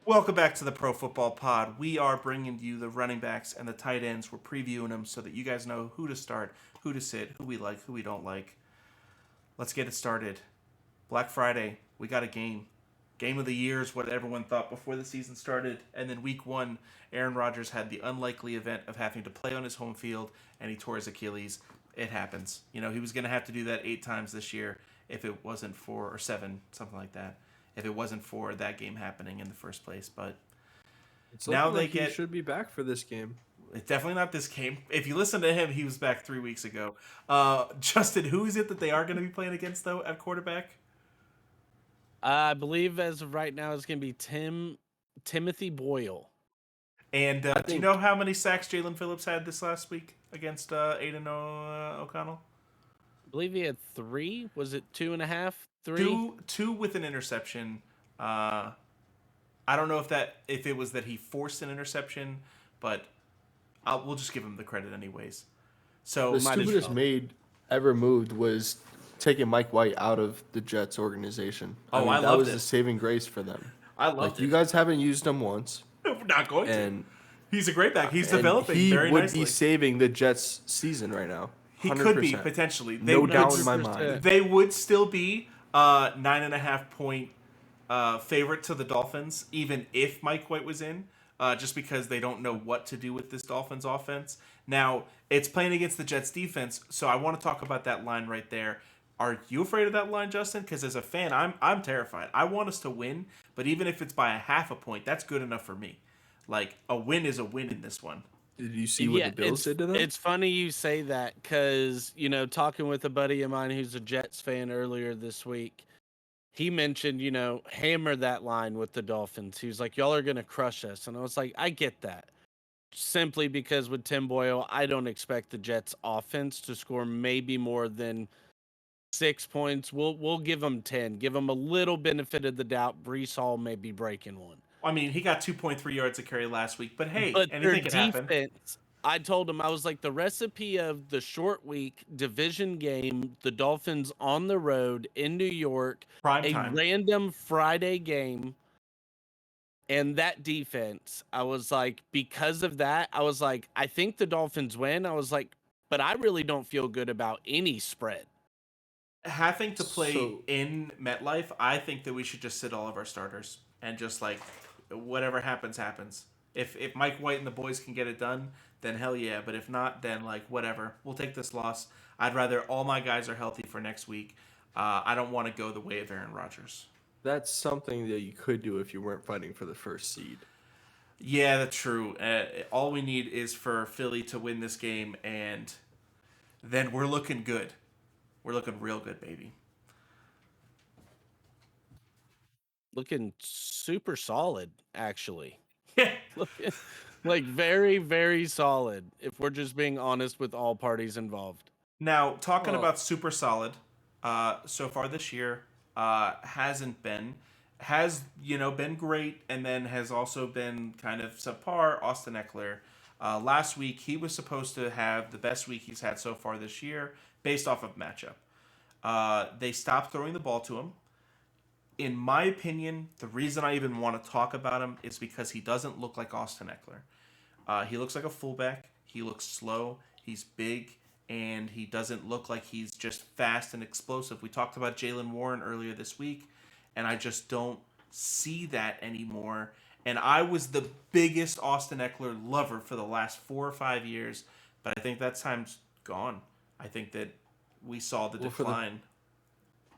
Welcome back to the Pro Football Pod. We are bringing you the running backs and the tight ends. We're previewing them so that you guys know who to start, who to sit, who we like, who we don't like. Let's get it started. Black Friday, we got a game. Game of the year is what everyone thought before the season started. And then week one, Aaron Rodgers had the unlikely event of having to play on his home field, and he tore his Achilles. It happens. He was going to have to do that 8 times this year if it wasn't for, or seven, something like that, if it wasn't for that game happening in the first place. But It's now looking they like he get should be back for this game. it's definitely not this game. If you listen to him, he was back 3 weeks ago. Justin, who is it that they are going to be playing against though at quarterback? I believe as of right now, it's going to be Timothy Boyle. And I do you think know how many sacks Jalen Phillips had this last week against Aiden O'Connell? I believe he had 3. Was it 2.5? 3? Two with an interception. I don't know if it was that he forced an interception, but we'll just give him the credit anyways. So the might as stupidest well. made ever moved was taking Mike White out of the Jets organization. I that loved was it. the saving grace for them. I loved You guys haven't used him once, We're not going and to. He's a great back. He's and developing he very would nicely. be saving the Jets' season right now. He 100%. could be potentially. They No would doubt in my 100%. mind. They would still be 9.5 point favorite to the Dolphins, even if Mike White was in, just because they don't know what to do with this Dolphins offense. Now, it's playing against the Jets defense, so I want to talk about that line right there. Are you afraid of that line, Justin? Because as a fan, I'm terrified. I want us to win, but even if it's by a half a point, that's good enough for me. Like, a win is a win in this one. Did you see what the Bills did to them? It's funny you say that because, talking with a buddy of mine who's a Jets fan earlier this week, he mentioned, hammer that line with the Dolphins. He was like, y'all are going to crush us. And I was like, I get that. Simply because with Tim Boyle, I don't expect the Jets offense to score maybe more than 6 points. We'll give them 10. Give them a little benefit of the doubt. Brees Hall may be breaking one. I mean, he got 2.3 yards a carry last week, but hey, But their anything can happen. defense, I told him, I was like, the recipe of the short week division game, the Dolphins on the road in New York, Prime a time. random Friday game, and that defense, I was like, because of that, I was like, I think the Dolphins win. I was like, but I really don't feel good about any spread. Having to play So- in MetLife, I think that we should just sit all of our starters and just like whatever happens, happens. If Mike White and the boys can get it done, then hell yeah. But if not, then like whatever. We'll take this loss. I'd rather all my guys are healthy for next week. I don't want to go the way of Aaron Rodgers. That's something that you could do if you weren't fighting for the first seed. Yeah, that's true. All we need is for Philly to win this game, and then we're looking good. We're looking real good, baby. Looking super solid, actually. Yeah. Looking like very, very solid, if we're just being honest with all parties involved. Now, talking Well- about super solid, so far this year hasn't been has been great, and then has also been kind of subpar. Austin Eckler, last week he was supposed to have the best week he's had so far this year, based off of matchup. They stopped throwing the ball to him. In my opinion, the reason I even want to talk about him is because he doesn't look like Austin Eckler. He looks like a fullback. He looks slow. He's big, and he doesn't look like he's just fast and explosive. We talked about Jalen Warren earlier this week, and I just don't see that anymore. And I was the biggest Austin Eckler lover for the last 4 or 5 years, but I think that time's gone. I think that we saw the Well, decline.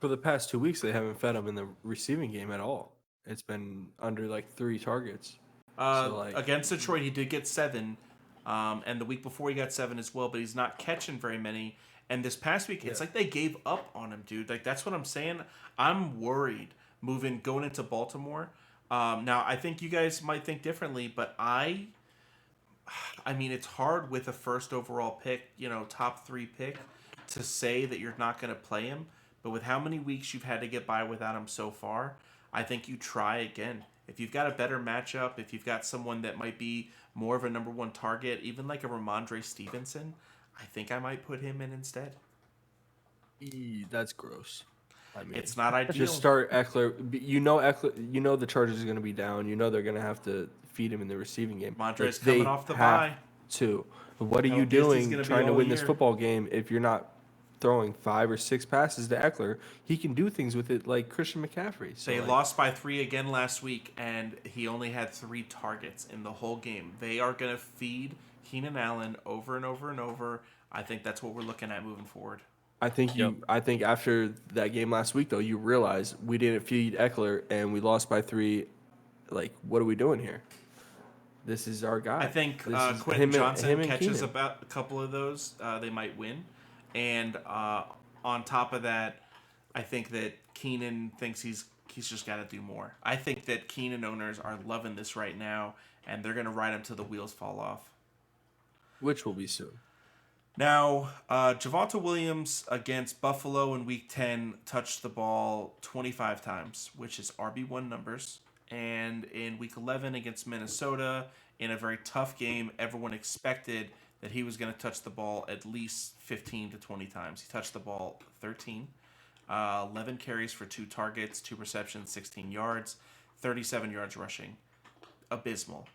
For the past 2 weeks, they haven't fed him in the receiving game at all. It's been under like 3 targets. Against Detroit, he did get 7, and the week before he got 7 as well. But he's not catching very many. And this past week, it's like they gave up on him, dude. Like that's what I'm saying. I'm worried going into Baltimore. Now I think you guys might think differently, but I mean, it's hard with a first overall pick, top 3 pick, to say that you're not going to play him. But with how many weeks you've had to get by without him so far, I think you try again. If you've got a better matchup, if you've got someone that might be more of a number 1 target, even like a Ramondre Stevenson, I think I might put him in instead. That's gross. I mean, It's not ideal. just start Eckler. Eckler. You know the Chargers are going to be down. You know they're going to have to feed him in the receiving game. Montrez They coming off the have bye. to. What are How you busy he's doing gonna be trying to all win this year. football game if you're not throwing 5 or 6 passes to Eckler? He can do things with it like Christian McCaffrey. So They like, lost by 3 again last week, and he only had 3 targets in the whole game. They are going to feed Keenan Allen over and over and over. I think that's what we're looking at moving forward. I think Yep. after that game last week though, you realize we didn't feed Eckler and we lost by 3. Like, what are we doing here? This is our guy. I think This is Quentin Johnson him and catches Keenan. about a couple of those. They might win. And on top of that, I think that Keenan thinks he's just got to do more. I think that Keenan owners are loving this right now, and they're going to ride him till the wheels fall off. Which will be soon. Now, Javonte Williams against Buffalo in Week 10 touched the ball 25 times, which is RB1 numbers. And in Week 11 against Minnesota, in a very tough game, everyone expected that he was going to touch the ball at least 15 to 20 times. He touched the ball 13, 11 carries for 2 targets, 2 receptions, 16 yards, 37 yards rushing. Abysmal.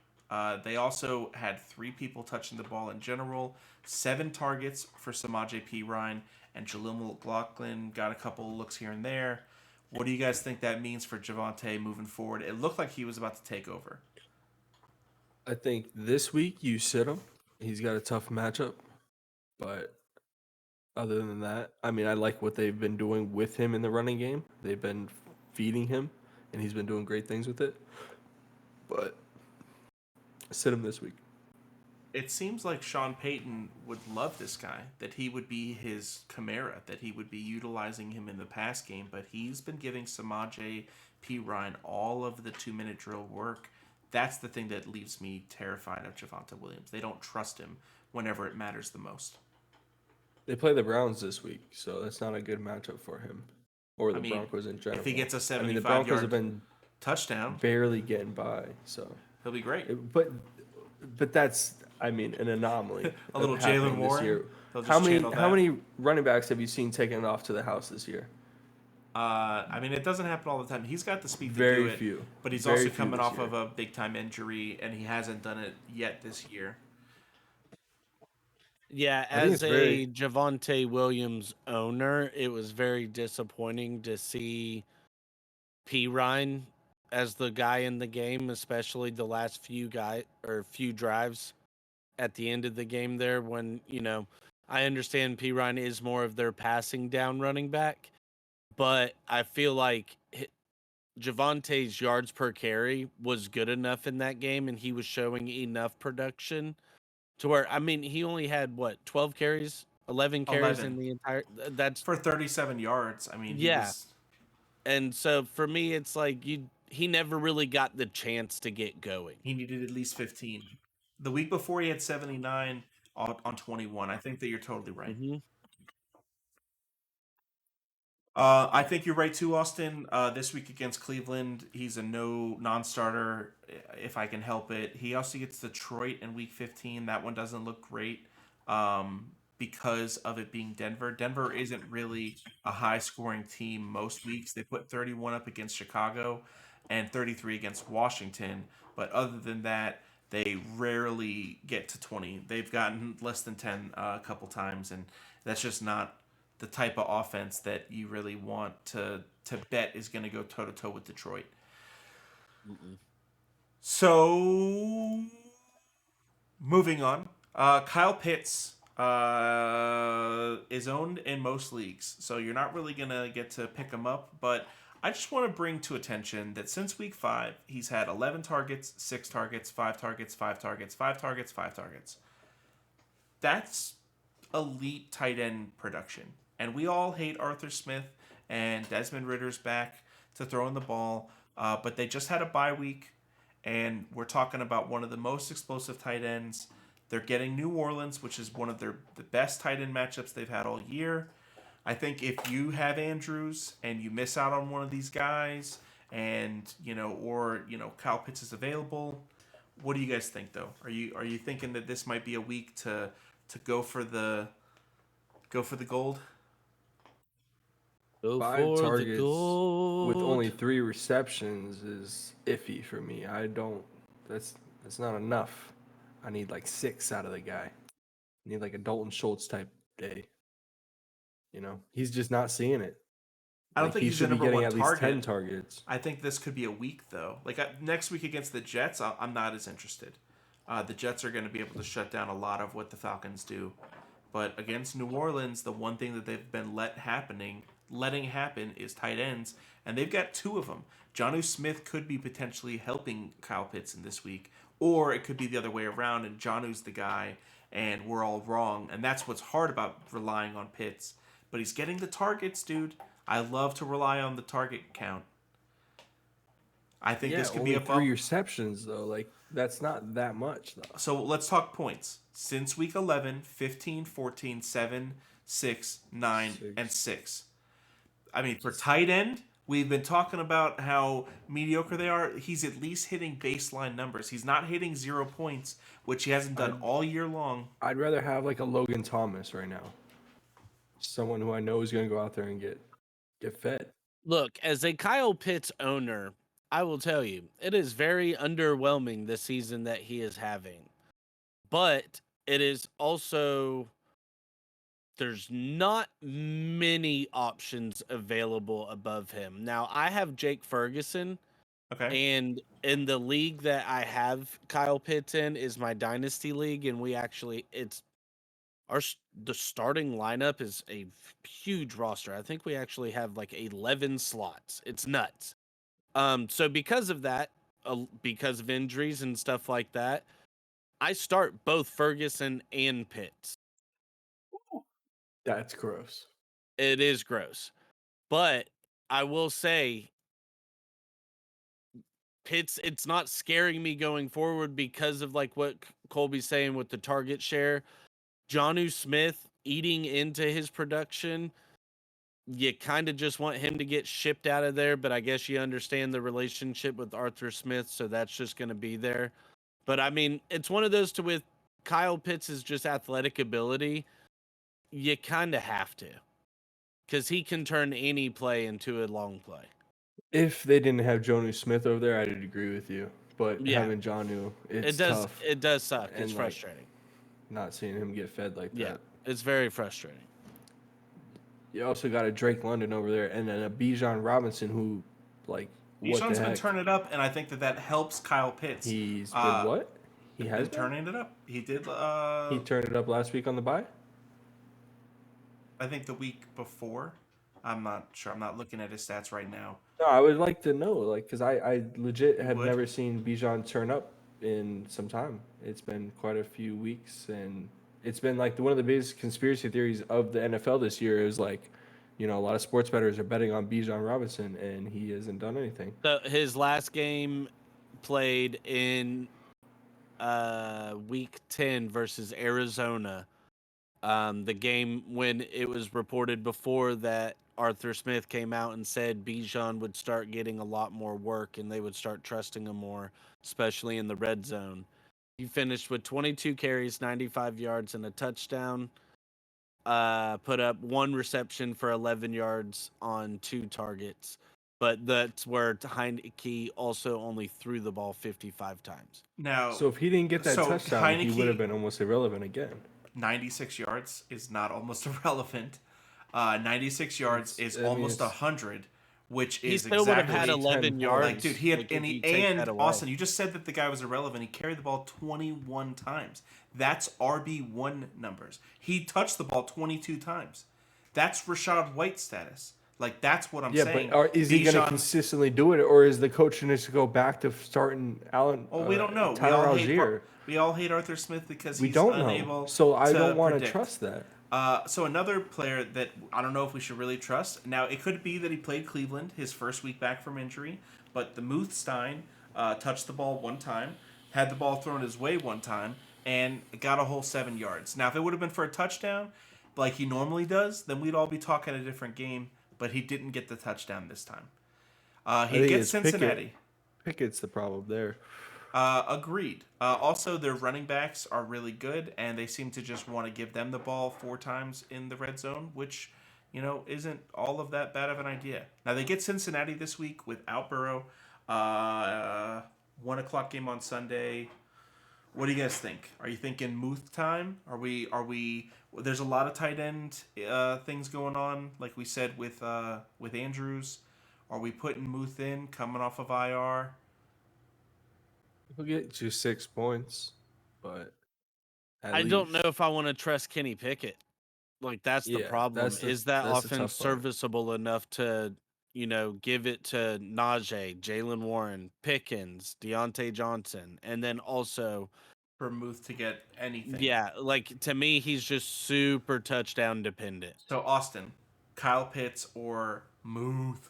They also had 3 people touching the ball in general, 7 targets for Samaje Perine, and Jaleel McLaughlin got a couple of looks here and there. What do you guys think that means for Javonte moving forward? It looked like he was about to take over. I think this week you sit him. He's got a tough matchup, but other than that, I mean, I like what they've been doing with him in the running game. They've been feeding him, and he's been doing great things with it. But sit him this week. It seems like Sean Payton would love this guy, that he would be his Camara, that he would be utilizing him in the pass game, but he's been giving Samaje Perine all of the 2-minute drill work. That's the thing that leaves me terrified of Javonte Williams. They don't trust him whenever it matters the most. They play the Browns this week, so that's not a good matchup for him or the I mean, Broncos in general. If he gets a I mean, the 75 Broncos yard have been touchdown, barely getting by, so he'll be great. But that's, I mean, an anomaly. A little happening Jalen this Warren. year. They'll just How channel that. many running backs have you seen taken off to the house this year? I mean, it doesn't happen all the time. He's got the speed to Very do it, few. but he's Very also few coming this off year. of a big time injury, and he hasn't done it yet this year. Yeah, I think as it's very- Javonte Williams owner, it was very disappointing to see Perine as the guy in the game, especially the last few drives at the end of the game there when, I understand Perine is more of their passing down running back, but I feel like Javonte's yards per carry was good enough in that game, and he was showing enough production to where, I mean, he only had 12 carries, 11 carries 11. in the entire. That's For 37 yards. I mean, Yeah. he was, and so for me, it's like he never really got the chance to get going. he needed at least 15. The week before, he had 79 on 21. I think that you're totally right. Mhm. I think you're right too, Austin. This week against Cleveland, he's a non-starter if I can help it. He also gets Detroit in Week 15. That one doesn't look great because of it being Denver. Denver isn't really a high-scoring team most weeks. They put 31 up against Chicago and 33 against Washington. But other than that, they rarely get to 20. They've gotten less than 10 a couple times, and that's just not the type of offense that you really want to bet is going to go toe to toe with Detroit. So, moving on, Kyle Pitts is owned in most leagues, so you're not really going to get to pick him up. But I just want to bring to attention that since week 5, he's had 11 targets, 6 targets, 5 targets, 5 targets, 5 targets, 5 targets. That's elite tight end production. And we all hate Arthur Smith, and Desmond Ritter's back to throwing the ball, but they just had a bye week, and we're talking about one of the most explosive tight ends. They're getting New Orleans, which is one of the best tight end matchups they've had all year. I think if you have Andrews and you miss out on one of these guys, and Kyle Pitts is available, what do you guys think though? Are you thinking that this might be a week to go for the gold? Go 5 for the targets with only gold. 3 receptions is iffy for me. I don't. That's not enough. I need like 6 out of the guy. I need like a Dalton Schultz type day. He's just not seeing it. I don't Like think he he's the should be number getting one at least 10 target. targets. I think this could be a week though. Like next week against the Jets, I'm not as interested. The Jets are going to be able to shut down a lot of what the Falcons do, but against New Orleans, the one thing that they've been letting happen is tight ends, and they've got 2 of them. Jonnu Smith could be potentially helping Kyle Pitts in this week, or it could be the other way around, and Jonnu's the guy, and we're all wrong. And that's what's hard about relying on Pitts. But he's getting the targets, dude. I love to rely on the target count. I think Yeah, this could be only 3 above. receptions though. Like that's not that much though. So let's talk points. Since week 11, 15, 14, 7, 6, 9, and 6. 6. I mean, for tight end, we've been talking about how mediocre they are. He's at least hitting baseline numbers. He's not hitting 0 points, which he hasn't done I'd all year long. I'd rather have like a Logan Thomas right now. Someone who I know is going to go out there and get fed. Look, as a Kyle Pitts owner, I will tell you, it is very underwhelming the season that he is having. But it is also, there's not many options available above him. Now, I have Jake Ferguson, Okay. and in the league that I have Kyle Pitts in is my dynasty league, and the starting lineup is a huge roster. I think we actually have like 11 slots. It's nuts. So because of that, because of injuries and stuff like that, I start both Ferguson and Pitts. That's gross. It is gross, but I will say Pitts, it's not scaring me going forward because of like what Colby's saying with the target share. Jonnu Smith eating into his production. You kind of just want him to get shipped out of there, but I guess you understand the relationship with Arthur Smith, so that's just going to be there. But I mean, it's one of those to with Kyle Pitts is just athletic ability. You kind of have to, because he can turn any play into a long play. If they didn't have Jonnu Smith over there, I'd agree with you. But Yeah, having Jonnu, it's it does. tough. It does suck. And It's like frustrating. not seeing him get fed like Yeah, that. it's very frustrating. You also got a Drake London over there, and then a Bijan Robinson who, like, what the Bijan's been heck? turning it up, and I think that helps Kyle Pitts. He's been what? He has been turning it up. He did. He turned it up last week on the bye. I think the week before. I'm not sure. I'm not looking at his stats right now. No, I would like to know, like, because I legit have Would. never seen Bijan turn up in some time. It's been quite a few weeks, and it's been like one of the biggest conspiracy theories of the NFL this year is like, a lot of sports bettors are betting on Bijan Robinson, and he hasn't done anything. So his last game played in week 10 versus Arizona. The game when it was reported before that Arthur Smith came out and said Bijan would start getting a lot more work and they would start trusting him more, especially in the red zone. He finished with 22 carries, 95 yards, and a touchdown. Put up 1 reception for 11 yards on 2 targets. But that's where Heineke also only threw the ball 55 times. Now, So if he didn't get that touchdown, he would have Heineke, been almost irrelevant again. 96 yards is not almost irrelevant. 96 yards is almost 100, which He is still would have had exactly 11 yards. like, dude. He had like, if you take and that away. Austin. You just said that the guy was irrelevant. He carried the ball 21 times. That's RB1 numbers. He touched the ball 22 times. That's Rashad White status. Like that's what I'm saying. But is he going to consistently do it, or is the coach going to go back to starting Allen? Well, we don't know. Tyler Algier. We all hate Arthur Smith because We he's don't unable. know. So I don't want to predict. trust that. So another player that I don't know if we should really trust. Now it could be that he played Cleveland his first week back from injury, but the Muthstein touched the ball 1 time, had the ball thrown his way 1 time, and got a whole 7 yards. Now if it would have been for a touchdown, like he normally does, then we'd all be talking a different game. But he didn't get the touchdown this time. He gets Cincinnati. Pickett's the problem there. Agreed. Also, their running backs are really good, and they seem to just want to give them the ball 4 times in the red zone, which, isn't all of that bad of an idea. Now they get Cincinnati this week without Burrow. 1 o'clock game on Sunday. What do you guys think? Are you thinking Muth time? Are we? There's a lot of tight end things going on, like we said with Andrews. Are we putting Muth in coming off of IR? He'll get you 6 points, but I don't know if I want to trust Kenny Pickett. Like that's the problem. Is that offense serviceable enough to, give it to Najee, Jalen Warren, Pickens, Deontay Johnson, and then also for Muth to get anything? Yeah, like to me, he's just super touchdown dependent. So Austin, Kyle Pitts or Muth?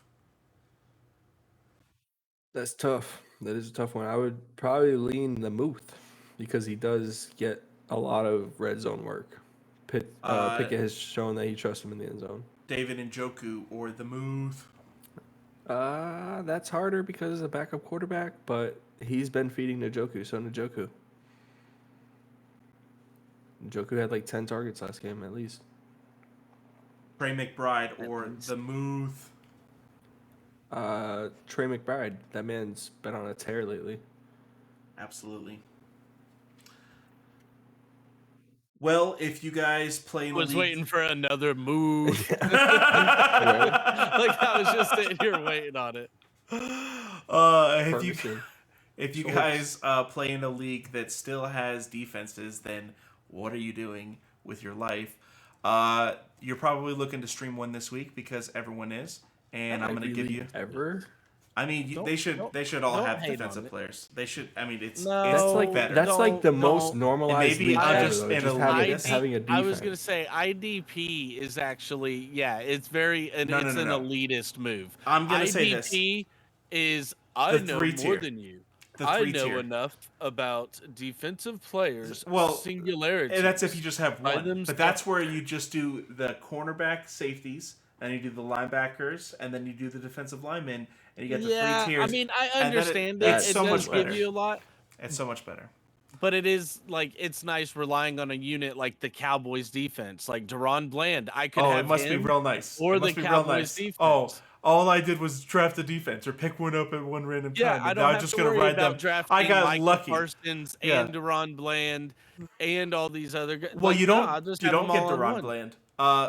That's tough. That is a tough one. I would probably lean the Muth because he does get a lot of red zone work. Pickett has shown that he trusts him in the end zone. David Njoku or the Muth? That's harder because of a backup quarterback, but he's been feeding Njoku, so Njoku. Njoku had like 10 targets last game at least. Trey McBride or the Muth? Trey McBride. That man's been on a tear lately. Absolutely. Well, if you guys play in the league... waiting for another move. Like I was just sitting here waiting on it. If you guys play in a league that still has defenses, then what are you doing with your life? You're probably looking to stream one this week because everyone is, and I'm going to give you ever. I mean, they should all have defensive players. They should. I mean, it's better. That's like the most normalized maybe league ever, just having a defense. I was gonna say IDP is actually it's very an elitist move. I'm gonna say this. IDP is I know more than you. I know enough about defensive players. Singularity. And that's if you just have one. But that's where you just do the cornerback, safeties, and you do the linebackers, and then you do the defensive linemen. And you get the 3 tiers. I mean, I understand that. It's so much better. Give you a lot. It's so much better. But it is like it's nice relying on a unit like the Cowboys defense, like Deron Bland. I could have it must be real nice. Or the Cowboys defense. Oh, all I did was draft a defense or pick one up at one random time. Yeah, I don't have to worry about drafting I got Micah lucky. Parsons and Deron Bland and all these other guys. Well, you don't get Deron Bland.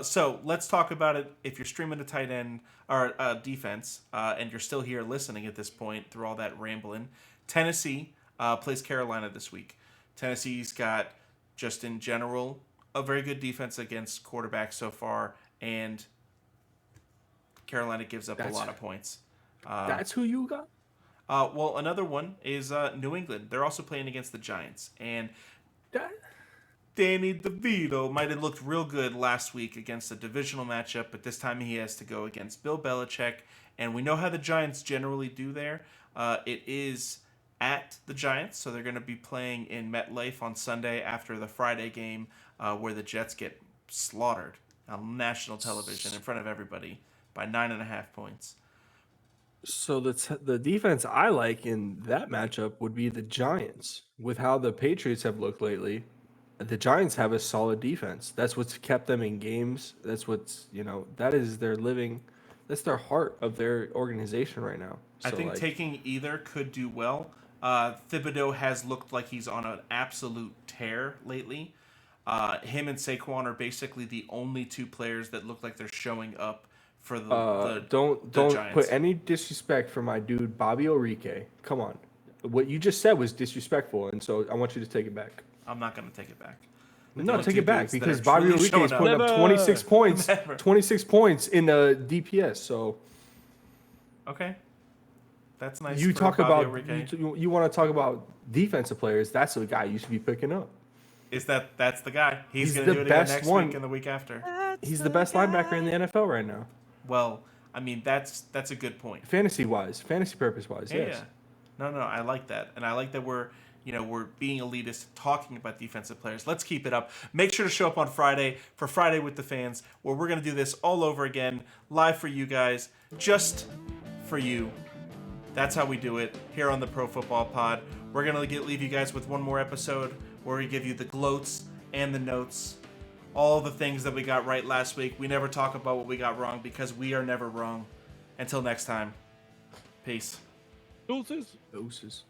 So let's talk about it. If you're streaming a tight end or defense, and you're still here listening at this point through all that rambling, Tennessee plays Carolina this week. Tennessee's got, just in general, a very good defense against quarterbacks so far, and Carolina gives up a lot of points. That's who you got? Well, another one is New England. They're also playing against the Giants, and Danny DeVito might have looked real good last week against a divisional matchup, but this time he has to go against Bill Belichick, and we know how the Giants generally do there. It is at the Giants, so they're going to be playing in MetLife on Sunday after the Friday game where the Jets get slaughtered on national television in front of everybody by 9.5 points. So the defense I like in that matchup would be the Giants. With how the Patriots have looked lately, the Giants have a solid defense. That's what's kept them in games. That's what's, that is their living. That's their heart of their organization right now. So I think taking either could do well. Thibodeau has looked like he's on an absolute tear lately. Him and Saquon are basically the only two players that look like they're showing up for the don't Giants. Put any disrespect for my dude Bobby Orike. Come on, what you just said was disrespectful, and so I want you to take it back. I'm not going to take it back. No, take it back because Bobby Orike is putting up 26 points, 26 points in the DPS. So, okay, that's nice. You talk about you want to talk about defensive players. That's the guy you should be picking up. That's the guy? He's going to do it again next week and the week after. He's the best linebacker in the NFL right now. Well, I mean that's a good point. Fantasy purpose wise, yes. Yeah. No, I like that, and I like that we're being elitist, talking about defensive players. Let's keep it up. Make sure to show up on Friday for Friday with the Fans, where we're going to do this all over again, live for you guys, just for you. That's how we do it here on the Pro Football Pod. We're going to leave you guys with one more episode where we give you the gloats and the notes all the things that we got right last week. We never talk about what we got wrong because we are never wrong. Until next time, peace. Deuces. Doses.